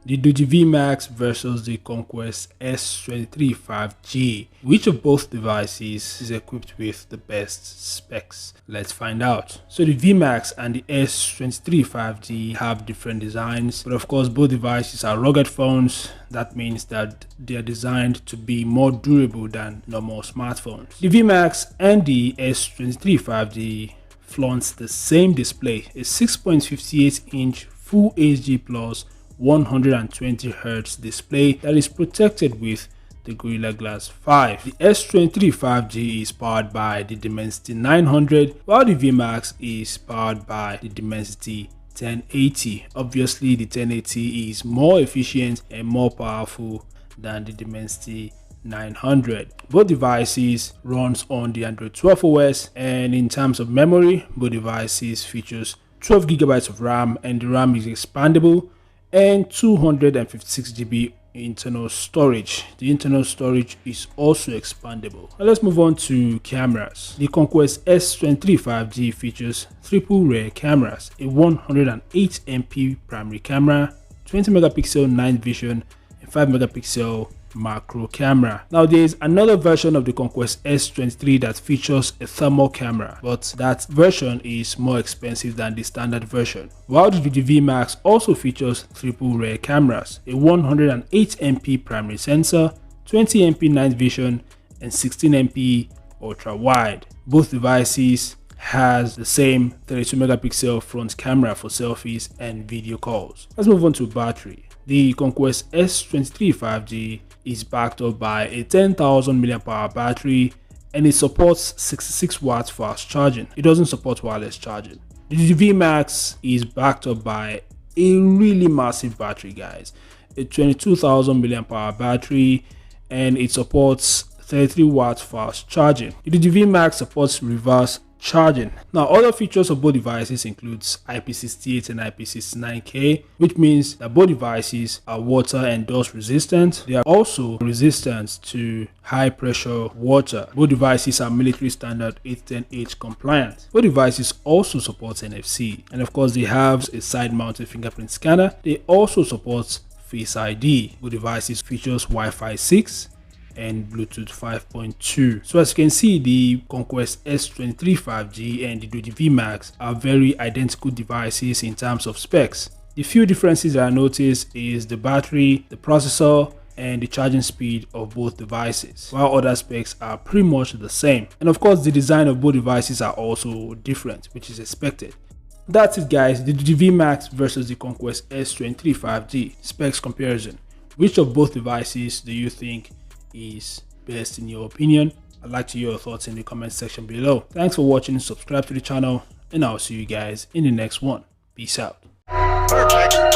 the Doogee V Max versus the Conquest S23 5G. Which of both devices is equipped with the best specs? Let's find out. So the V Max and the S23 5G have different designs, but of course both devices are rugged phones. That means that they are designed to be more durable than normal smartphones. The V Max and the S23 5G flaunts the same display, a 6.58-inch Full HD Plus 120Hz display that is protected with the Gorilla Glass 5. The S23 5G is powered by the Dimensity 900, while the V Max is powered by the Dimensity 1080. Obviously, the 1080 is more efficient and more powerful than the Dimensity 900. Both devices runs on the Android 12 OS, and in terms of memory, both devices features 12 GB of RAM, and the RAM is expandable, and 256 GB internal storage. The internal storage is also expandable. Now let's move on to cameras. The Conquest S23 5G features triple rear cameras, a 108MP primary camera, 20 megapixel night vision, and 5 megapixel macro camera. Now there is another version of the Conquest S23 that features a thermal camera, but that version is more expensive than the standard version. While the Doogee V Max also features triple rear cameras, a 108MP primary sensor, 20MP night vision, and 16MP ultra wide. Both devices has the same 32 megapixel front camera for selfies and video calls. Let's move on to battery. The Conquest S23 5G is backed up by a 10,000 mAh battery, and it supports 66 watts fast charging. It doesn't support wireless charging. The Doogee V Max is backed up by a really massive battery, guys, a 22,000 mAh battery, and it supports 33 watts fast charging. The Doogee V Max supports reverse charging. Now, other features of both devices includes IP68 and IP69K, which means that both devices are water and dust resistant. They are also resistant to high pressure water. Both devices are military standard 810H compliant. Both devices also support NFC, and of course they have a side mounted fingerprint scanner. They also support Face ID. Both devices features Wi-Fi 6 and Bluetooth 5.2. So as you can see, the Conquest S23 5G and the Doogee V Max are very identical devices in terms of specs. The few differences that I noticed is the battery, the processor, and the charging speed of both devices, while other specs are pretty much the same. And of course, the design of both devices are also different, which is expected. That's it, guys. The Doogee V Max versus the Conquest S23 5G specs comparison. Which of both devices do you think is best in your opinion? I'd like to hear your thoughts in the comment section below. Thanks for watching, subscribe to the channel, and I'll see you guys in the next one. Peace out. Perfect.